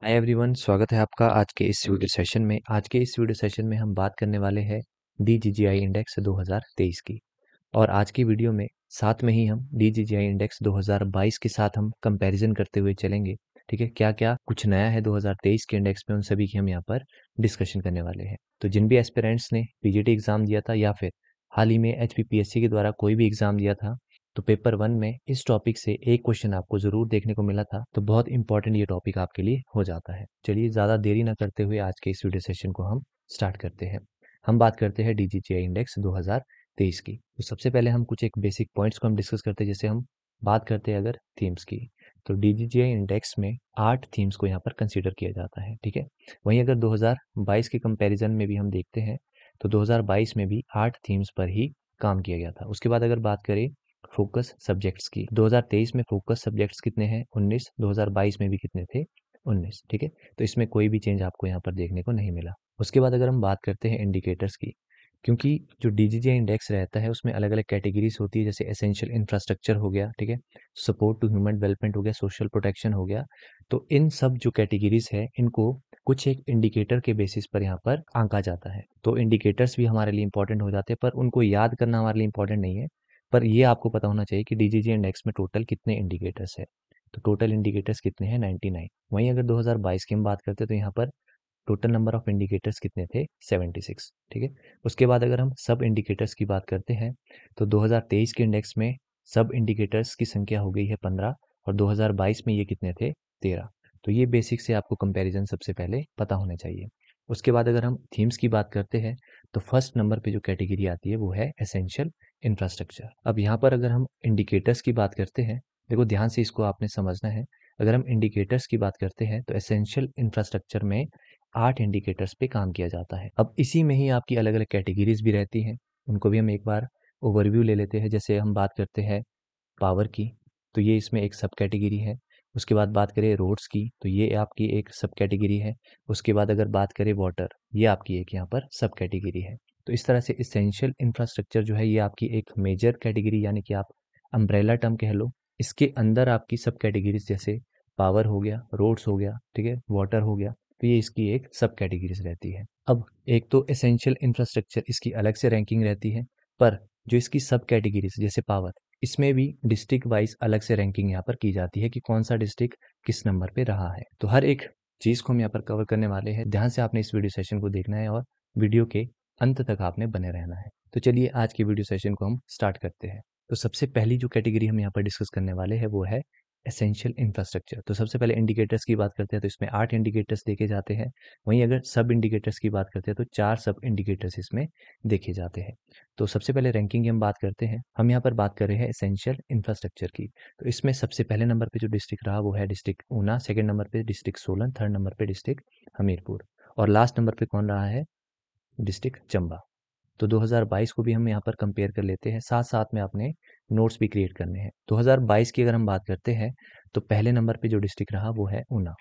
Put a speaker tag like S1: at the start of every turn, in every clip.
S1: Hi everyone, स्वागत है आपका आज के इस वीडियो सेशन में। आज के इस वीडियो सेशन में हम बात करने वाले हैं DGGI इंडेक्स 2023 की। और आज की वीडियो में साथ में ही हम DGGI इंडेक्स 2022 के साथ हम कंपैरिजन करते हुए चलेंगे। ठीक है, क्या क्या कुछ नया है 2023 के इंडेक्स में, उन सभी की हम यहाँ पर डिस्कशन करने वाले हैं। तो जिन भी एस्पिरेंट्स ने PGT एग्जाम दिया था या फिर हाल ही में HPPSC के द्वारा कोई भी एग्जाम दिया था, तो पेपर 1 में इस टॉपिक से एक क्वेश्चन आपको ज़रूर देखने को मिला था। तो बहुत इंपॉर्टेंट ये टॉपिक आपके लिए हो जाता है। चलिए ज़्यादा देरी ना करते हुए आज के इस वीडियो सेशन को हम स्टार्ट करते हैं। हम बात करते हैं DGGI इंडेक्स 2023 की। तो सबसे पहले हम कुछ एक बेसिक पॉइंट्स को हम डिस्कस करते हैं। जैसे हम बात करते हैं अगर थीम्स की, तो DGGI इंडेक्स में 8 थीम्स को यहाँ पर कंसीडर किया जाता है। ठीक है, वहीं अगर 2022 के कंपैरिजन में भी हम देखते हैं तो 2022 में भी 8 थीम्स पर ही काम किया गया था। उसके बाद अगर बात करें फोकस सब्जेक्ट्स की, 2023 में फोकस सब्जेक्ट्स कितने हैं? 19। 2022 में भी कितने थे? 19। ठीक है, तो इसमें कोई भी चेंज आपको यहाँ पर देखने को नहीं मिला। उसके बाद अगर हम बात करते हैं इंडिकेटर्स की, क्योंकि जो DGGI इंडेक्स रहता है उसमें अलग अलग कैटेगरीज होती है। जैसे एसेंशियल इंफ्रास्ट्रक्चर हो गया, ठीक है, सपोर्ट टू ह्यूमन डेवलपमेंट हो गया, सोशल प्रोटेक्शन हो गया। तो इन सब जो कैटेगरीज है इनको कुछ एक इंडिकेटर के बेसिस पर यहाँ पर आंका जाता है। तो इंडिकेटर्स भी हमारे लिए इंपॉर्टेंट हो जाते हैं, पर उनको याद करना हमारे लिए इंपॉर्टेंट नहीं है। पर ये आपको पता होना चाहिए कि DGGI इंडेक्स में टोटल कितने इंडिकेटर्स है। तो टोटल इंडिकेटर्स कितने हैं? 99। वहीं अगर 2022 की हम बात करते हैं तो यहाँ पर टोटल नंबर ऑफ इंडिकेटर्स कितने थे? 76। ठीक है, उसके बाद अगर हम सब इंडिकेटर्स की बात करते हैं तो 2023 के इंडेक्स में सब इंडिकेटर्स की संख्या हो गई है 15 और 2022 में ये कितने थे? 13। तो ये बेसिक से आपको कंपैरिजन सबसे पहले पता होना चाहिए। उसके बाद अगर हम थीम्स की बात करते हैं तो फर्स्ट नंबर पे जो कैटेगरी आती है वो है एसेंशियल इंफ्रास्ट्रक्चर। अब यहाँ पर अगर हम इंडिकेटर्स की बात करते हैं, देखो ध्यान से इसको आपने समझना है। अगर हम इंडिकेटर्स की बात करते हैं तो एसेंशियल इंफ्रास्ट्रक्चर में 8 इंडिकेटर्स पे काम किया जाता है। अब इसी में ही आपकी अलग अलग कैटेगरीज भी रहती हैं, उनको भी हम एक बार ओवरव्यू ले लेते हैं। जैसे हम बात करते हैं पावर की, तो ये इसमें एक सब कैटेगरी है। उसके बाद बात करें रोड्स की, तो ये आपकी एक सब कैटेगरी है। उसके बाद अगर बात करें वाटर, ये आपकी एक यहाँ पर सब कैटेगरी है। तो इस तरह से इसेंशियल इंफ्रास्ट्रक्चर जो है ये आपकी एक मेजर कैटेगरी, यानी कि आप अम्ब्रेला टर्म कह लो। इसके अंदर आपकी सब कैटेगरीज जैसे पावर हो गया, रोड्स हो गया, ठीक है, वाटर हो गया, तो ये इसकी एक सब कैटेगरीज रहती है। अब एक तो एसेंशियल इंफ्रास्ट्रक्चर, इसकी अलग से रैंकिंग रहती है, पर जो इसकी सब कैटेगरीज जैसे पावर, इसमें भी डिस्ट्रिक्ट वाइज अलग से रैंकिंग यहाँ पर की जाती है कि कौन सा डिस्ट्रिक्ट किस नंबर पे रहा है। तो हर एक चीज़ को हम यहाँ पर कवर करने वाले हैं। ध्यान से आपने इस वीडियो सेशन को देखना है और वीडियो के अंत तक आपने बने रहना है। तो चलिए आज के वीडियो सेशन को हम स्टार्ट करते हैं। तो सबसे पहली जो कैटेगरी हम यहाँ पर डिस्कस करने वाले हैं वो है एसेंशियल इंफ्रास्ट्रक्चर। तो सबसे पहले इंडिकेटर्स की बात करते हैं, तो इसमें 8 इंडिकेटर्स देखे जाते हैं। वहीं अगर सब इंडिकेटर्स की बात करते हैं तो 4 सब इंडिकेटर्स इसमें देखे जाते हैं। तो सबसे पहले रैंकिंग की हम बात करते हैं। हम यहाँ पर बात कर रहे हैं एसेंशियल इंफ्रास्ट्रक्चर की। तो इसमें सबसे पहले नंबर पे जो डिस्ट्रिक्ट रहा वो है डिस्ट्रिक्ट ऊना, सेकंड नंबर पे डिस्ट्रिक्ट सोलन, थर्ड नंबर पे डिस्ट्रिक्ट हमीरपुर और लास्ट नंबर पे कौन रहा है? डिस्ट्रिक्ट चंबा। तो 2022 को भी हम यहाँ पर कंपेयर कर लेते हैं, साथ साथ में आपने नोट्स भी क्रिएट करने हैं। 2022 की अगर हम बात करते हैं तो पहले नंबर पे जो डिस्ट्रिक्ट रहा वो है ऊना।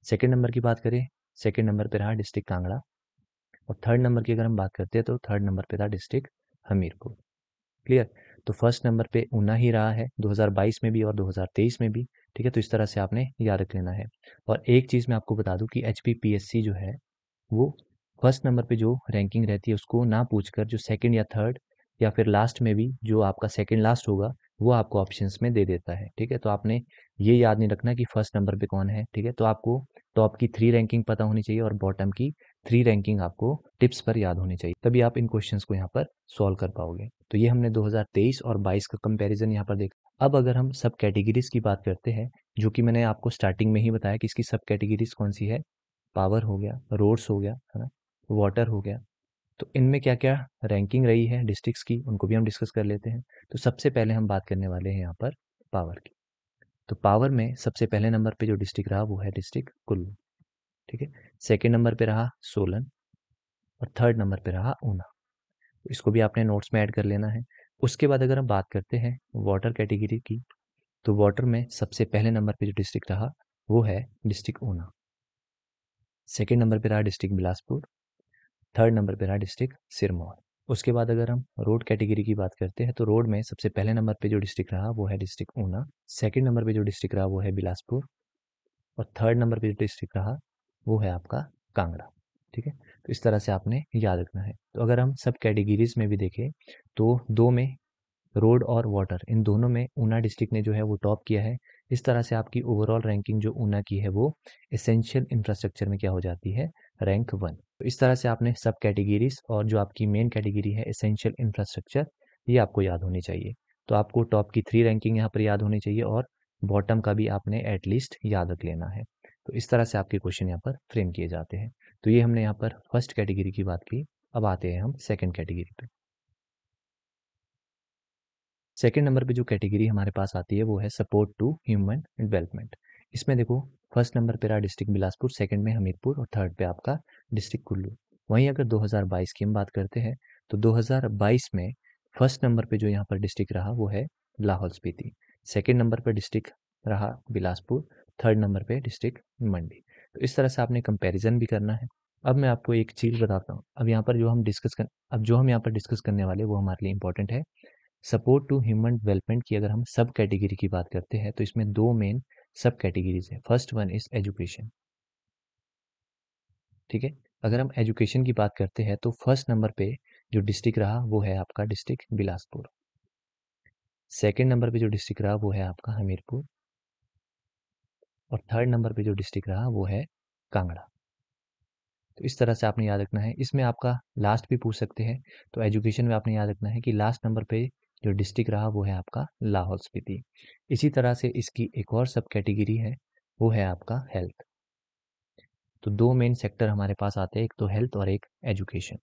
S1: सेकंड नंबर की बात करें, सेकंड नंबर पे रहा डिस्ट्रिक्ट कांगड़ा। और थर्ड नंबर की अगर हम बात करते हैं तो थर्ड नंबर पे था डिस्ट्रिक्ट हमीरपुर। क्लियर? तो फर्स्ट नंबर पे ऊना ही रहा है 2022 में भी और 2023 में भी। ठीक है, तो इस तरह से आपने याद रख लेना है। और एक चीज़ मैं आपको बता दूं कि HPPSC जो है वो फर्स्ट नंबर पे जो रैंकिंग रहती है उसको ना पूछकर जो सेकंड या थर्ड या फिर लास्ट में भी जो आपका सेकंड लास्ट होगा वो आपको ऑप्शंस में दे देता है। ठीक है, तो आपने ये याद नहीं रखना कि फर्स्ट नंबर पे कौन है। ठीक है, तो आपको टॉप की 3 रैंकिंग पता होनी चाहिए और बॉटम की 3 रैंकिंग आपको टिप्स पर याद होनी चाहिए, तभी आप इन क्वेश्चंस को यहाँ पर सॉल्व कर पाओगे। तो ये हमने 2023 और 22 का कंपैरिजन यहाँ पर देखा। अब अगर हम सब कैटेगरीज की बात करते हैं, जो कि मैंने आपको स्टार्टिंग में ही बताया कि इसकी सब कैटेगरीज कौन सी है, पावर हो गया, रोड्स हो गया, है ना, वाटर हो गया। तो इनमें क्या क्या रैंकिंग रही है डिस्ट्रिक्ट्स की, उनको भी हम डिस्कस कर लेते हैं। तो सबसे पहले हम बात करने वाले हैं यहाँ पर पावर की। तो पावर में सबसे पहले नंबर पे जो डिस्ट्रिक्ट रहा वो है डिस्ट्रिक्ट कुल्लू। ठीक है, सेकेंड नंबर पे रहा सोलन और थर्ड नंबर पे रहा ऊना। तो इसको भी आपने नोट्स में ऐड कर लेना है। उसके बाद अगर हम बात करते हैं वाटर कैटेगरी की, तो वाटर में सबसे पहले नंबर पे जो डिस्ट्रिक्ट रहा वो है डिस्ट्रिक्ट ऊना। सेकेंड नंबर पे रहा डिस्ट्रिक्ट बिलासपुर। थर्ड नंबर पे रहा डिस्ट्रिक्ट सिरमौर। उसके बाद अगर हम रोड कैटेगरी की बात करते हैं तो रोड में सबसे पहले नंबर पे जो डिस्ट्रिक्ट रहा वो है डिस्ट्रिक्ट ऊना। सेकंड नंबर पे जो डिस्ट्रिक्ट रहा वो है बिलासपुर। और थर्ड नंबर पे जो डिस्ट्रिक्ट रहा वो है आपका कांगड़ा। ठीक है, तो इस तरह से आपने याद रखना है। तो अगर हम सब कैटेगरीज में भी देखें तो दो में रोड और वाटर, इन दोनों में ऊना डिस्ट्रिक्ट ने जो है वो टॉप किया है। इस तरह से आपकी ओवरऑल रैंकिंग जो ऊना की है वो एसेंशियल इंफ्रास्ट्रक्चर में क्या हो जाती है, रैंक 1। तो इस तरह से आपने सब कैटेगरीज और जो आपकी मेन कैटेगरी है एसेंशियल इंफ्रास्ट्रक्चर, ये आपको याद होनी चाहिए। तो आपको टॉप की 3 रैंकिंग यहाँ पर याद होनी चाहिए और बॉटम का भी आपने एटलीस्ट याद रख लेना है। तो इस तरह से आपके क्वेश्चन यहाँ पर फ्रेम किए जाते हैं। तो ये हमने यहाँ पर फर्स्ट कैटेगरी की बात की। अब आते हैं हम सेकेंड कैटेगरी पे। सेकेंड नंबर पे जो कैटेगरी हमारे पास आती है वो है सपोर्ट टू ह्यूमन डेवलपमेंट। इसमें देखो फर्स्ट नंबर पे रहा डिस्ट्रिक्ट बिलासपुर, सेकंड में हमीरपुर और थर्ड पे आपका डिस्ट्रिक्ट कुल्लू। वहीं अगर 2022 की हम बात करते हैं तो 2022 में फर्स्ट नंबर पे जो यहाँ पर डिस्ट्रिक्ट रहा वो है लाहौल स्पीति, सेकेंड नंबर पर डिस्ट्रिक्ट रहा बिलासपुर, थर्ड नंबर पे डिस्ट्रिक्ट मंडी। तो इस तरह से आपने कंपेरिजन भी करना है। अब मैं आपको एक चीज़ बताता हूँ। अब जो हम यहाँ पर डिस्कस करने वाले वो हमारे लिए इंपॉर्टेंट है। सपोर्ट टू ह्यूमन डेवलपमेंट की अगर हम सब कैटेगरी की बात करते हैं तो इसमें दो मेन सब कैटेगरीज है। First one is education. ठीक है, अगर हम एजुकेशन की बात करते हैं तो फर्स्ट नंबर पे जो डिस्ट्रिक्ट रहा वो है आपका डिस्ट्रिक्ट बिलासपुर, सेकंड नंबर पे जो डिस्ट्रिक्ट रहा वो है आपका हमीरपुर और थर्ड नंबर पे जो डिस्ट्रिक्ट रहा वो है कांगड़ा। तो इस तरह से आपने याद रखना है। इसमें आपका लास्ट भी पूछ सकते हैं, तो एजुकेशन में आपने याद रखना है कि लास्ट नंबर पे जो डिस्ट्रिक्ट रहा वो है आपका लाहौल स्पीति। इसी तरह से इसकी एक और सब कैटेगरी है, वो है आपका हेल्थ। तो दो मेन सेक्टर हमारे पास आते हैं, एक तो हेल्थ और एक एजुकेशन।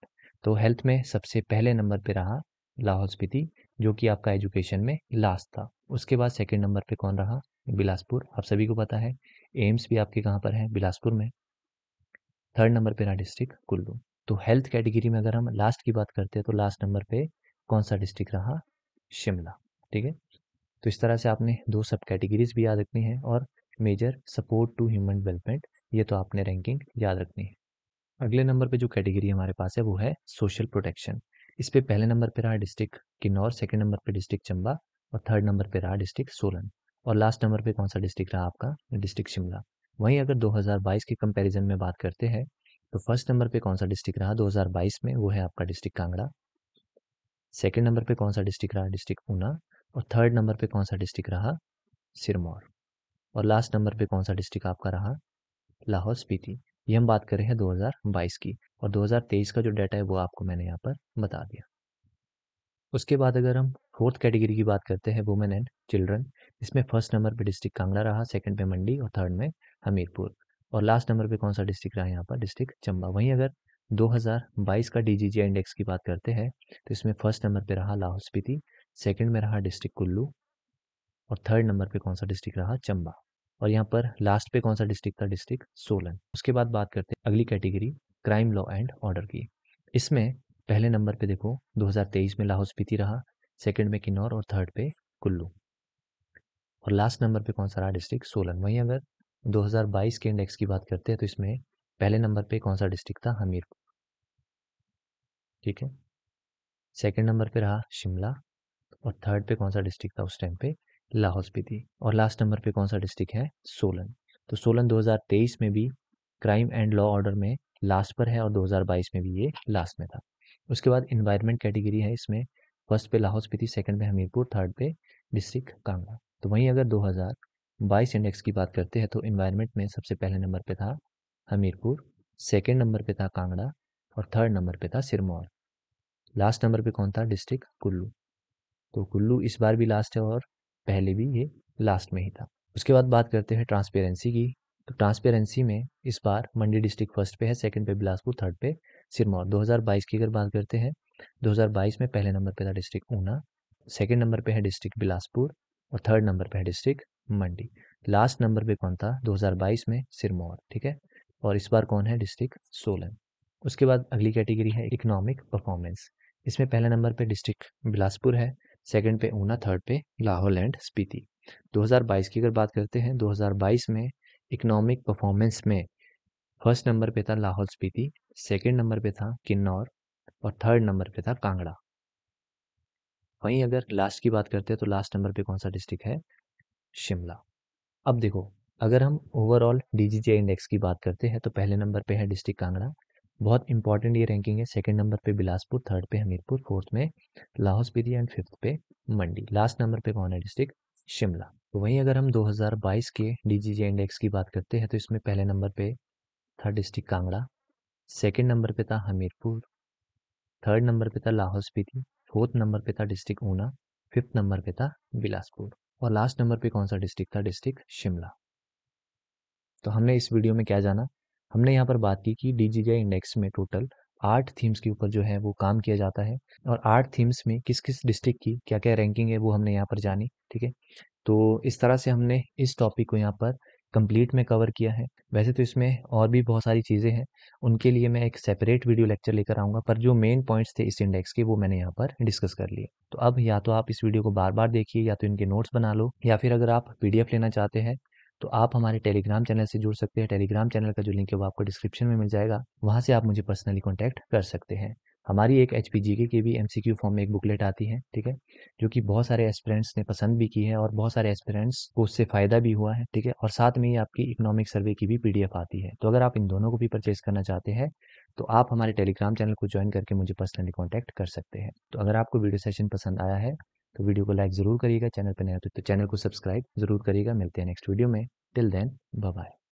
S1: तो हेल्थ में सबसे पहले नंबर पे रहा लाहौल स्पीति, जो कि आपका एजुकेशन में लास्ट था। उसके बाद सेकंड नंबर पे कौन रहा, बिलासपुर, आप सभी को पता है। एम्स भी आपके कहाँ पर है, बिलासपुर में। थर्ड नंबर पे रहा डिस्ट्रिक्ट कुल्लू। तो हेल्थ कैटेगरी में अगर हम लास्ट की बात करते हैं तो लास्ट नंबर पे कौन सा डिस्ट्रिक्ट रहा, शिमला। ठीक है, तो इस तरह से आपने दो सब कैटेगरीज भी याद रखनी है और major support to human development, ये तो आपने रैंकिंग याद रखनी है। अगले नंबर पे जो कैटेगरी हमारे पास है वो है सोशल प्रोटेक्शन। इस पे पहले नंबर पे रहा डिस्ट्रिक्ट किन्नौर, सेकंड नंबर पे डिस्ट्रिक्ट चंबा और थर्ड नंबर पे रहा डिस्ट्रिक्ट सोलन और लास्ट नंबर पे कौन सा डिस्ट्रिक्ट रहा आपका, डिस्ट्रिक्ट शिमला। वहीं अगर 2022 के कंपैरिजन में बात करते हैं तो फर्स्ट नंबर पे कौन सा डिस्ट्रिक्ट रहा 2022 में, वो है आपका डिस्ट्रिक्ट कांगड़ा। सेकंड नंबर पे कौन सा डिस्ट्रिक्ट रहा, डिस्ट्रिक्ट ऊना और थर्ड नंबर पे कौन सा डिस्ट्रिक्ट रहा, सिरमौर और लास्ट नंबर पे कौन सा डिस्ट्रिक्ट आपका रहा, लाहौल स्पीति। ये हम बात कर रहे हैं 2022 की और 2023 का जो डाटा है वो आपको मैंने यहाँ पर बता दिया। उसके बाद अगर हम फोर्थ कैटेगरी की बात करते हैं वुमेन एंड चिल्ड्रन, इसमें फर्स्ट नंबर पे डिस्ट्रिक्ट कांगड़ा रहा, सेकंड पे मंडी और थर्ड में हमीरपुर और लास्ट नंबर पे कौन सा डिस्ट्रिक्ट रहा यहाँ पर, डिस्ट्रिक्ट चंबा। वहीं अगर 2022 का डीजीजीआई इंडेक्स की बात करते हैं तो इसमें फर्स्ट नंबर पे रहा लाहौल स्पीति, सेकंड में रहा डिस्ट्रिक्ट कुल्लू और थर्ड नंबर पे कौन सा डिस्ट्रिक्ट रहा, चंबा। और यहाँ पर लास्ट पे कौन सा डिस्ट्रिक्ट था, डिस्ट्रिक्ट सोलन। उसके बाद बात करते हैं अगली category crime law and order की। इसमें पहले नंबर पे देखो 2023 में लाहौल स्पीति रहा, सेकंड में किन्नौर और थर्ड पे कुल्लू और लास्ट नंबर पे कौन सा रहा, डिस्ट्रिक्ट सोलन। वहीं अगर 2022 के इंडेक्स की बात करते हैं तो इसमें पहले नंबर पे कौन सा डिस्ट्रिक्ट था, हमीरपुर। ठीक है, सेकंड नंबर पे रहा शिमला और थर्ड पे कौन सा डिस्ट्रिक्ट था उस टाइम पे, लाहौल स्पीति और लास्ट नंबर पे कौन सा डिस्ट्रिक्ट है, सोलन। तो सोलन 2023 में भी क्राइम एंड लॉ ऑर्डर में लास्ट पर है और 2022 में भी ये लास्ट में था। उसके बाद इन्वायरमेंट कैटेगरी है, इसमें फर्स्ट पे लाहौल स्पीति, सेकंड पे हमीरपुर, थर्ड पे डिस्ट्रिक्ट कांगड़ा। तो वहीं अगर 2022 इंडेक्स की बात करते हैं तो इन्वायरमेंट में सबसे पहले नंबर पे था हमीरपुर, सेकेंड नंबर पे था कांगड़ा और थर्ड नंबर पे था सिरमौर। लास्ट नंबर पे कौन था, डिस्ट्रिक्ट कुल्लू। तो कुल्लू इस बार भी लास्ट है और पहले भी ये लास्ट में ही था। उसके बाद बात करते हैं ट्रांसपेरेंसी की। तो ट्रांसपेरेंसी में इस बार मंडी डिस्ट्रिक्ट फर्स्ट पे है, सेकंड पे बिलासपुर, थर्ड पे सिरमौर। 2022 की अगर बात करते हैं 2022 में पहले नंबर पे था डिस्ट्रिक्ट ऊना, सेकंड नंबर पे है डिस्ट्रिक्ट बिलासपुर और थर्ड नंबर पे है डिस्ट्रिक्ट मंडी। लास्ट नंबर पे कौन था 2022 में, सिरमौर। ठीक है, और इस बार कौन है, डिस्ट्रिक्ट सोलन। उसके बाद अगली कैटेगरी है इकोनॉमिक परफॉर्मेंस। इसमें पहले नंबर पे डिस्ट्रिक्ट बिलासपुर है, सेकंड पे ऊना, थर्ड पे लाहौल एंड स्पीति। 2022 की अगर बात करते हैं 2022 में इकोनॉमिक परफॉर्मेंस में फर्स्ट नंबर पे था लाहौल स्पीति, सेकंड नंबर पे था किन्नौर और थर्ड नंबर पे था कांगड़ा। वहीं अगर लास्ट की बात करते हैं तो लास्ट नंबर पे कौन सा डिस्ट्रिक्ट है, शिमला। अब देखो अगर हम ओवरऑल डीजीजीआई इंडेक्स की बात करते हैं तो पहले नंबर पे है डिस्ट्रिक्ट कांगड़ा, बहुत इंपॉर्टेंट ये रैंकिंग है। सेकंड नंबर पे बिलासपुर, थर्ड पे हमीरपुर, फोर्थ में लाहौल स्पीति एंड फिफ्थ पे मंडी। लास्ट नंबर पे कौन है? डिस्ट्रिक्ट शिमला। तो वहीं अगर हम 2022 के डीजीजीआई इंडेक्स की बात करते हैं तो इसमें पहले नंबर पे था डिस्ट्रिक्ट कांगड़ा, सेकंड नंबर पे था हमीरपुर, थर्ड नंबर पे था लाहौल स्पीति, फोर्थ नंबर पे था डिस्ट्रिक्ट ऊना, फिफ्थ नंबर पे था बिलासपुर और लास्ट नंबर पे कौन सा डिस्ट्रिक्ट था? डिस्ट्रिक्ट शिमला। तो हमने इस वीडियो में क्या जाना? हमने यहाँ पर बात की कि डीजीजीआई इंडेक्स में टोटल 8 थीम्स के ऊपर जो है वो काम किया जाता है और 8 थीम्स में किस किस डिस्ट्रिक्ट की क्या क्या रैंकिंग है वो हमने यहाँ पर जानी। ठीक है, तो इस तरह से हमने इस टॉपिक को यहाँ पर कंप्लीट में कवर किया है। वैसे तो इसमें और भी बहुत सारी चीज़ें हैं, उनके लिए मैं एक सेपरेट वीडियो लेक्चर लेकर आऊँगा, पर जो मेन पॉइंट्स थे इस इंडेक्स के वो मैंने यहाँ पर डिस्कस कर लिए। तो अब या तो आप इस वीडियो को बार बार देखिए या तो इनके नोट्स बना लो, या फिर अगर आप पीडीएफ लेना चाहते हैं तो आप हमारे टेलीग्राम चैनल से जुड़ सकते हैं। टेलीग्राम चैनल का जो लिंक है वो आपको डिस्क्रिप्शन में मिल जाएगा, वहाँ से आप मुझे पर्सनली कॉन्टैक्ट कर सकते हैं। हमारी एक एचपीजीके की भी एमसीक्यू फॉर्म में एक बुकलेट आती है, ठीक है, जो कि बहुत सारे एस्पिरेंट्स ने पसंद भी की है और बहुत सारे एस्पिरेंट्स को उससे फ़ायदा भी हुआ है। ठीक है, और साथ में ही आपकी इकोनॉमिक सर्वे की भी पीडीएफ आती है। तो अगर आप इन दोनों को भी परचेज़ करना चाहते हैं तो आप हमारे टेलीग्राम चैनल को ज्वाइन करके मुझे पर्सनली कॉन्टैक्ट कर सकते हैं। तो अगर आपको वीडियो सेशन पसंद आया है तो वीडियो को लाइक ज़रूर करिएगा, चैनल पर नए हो तो चैनल को सब्सक्राइब ज़रूर करिएगा। मिलते हैं नेक्स्ट वीडियो में। Till then, bye bye.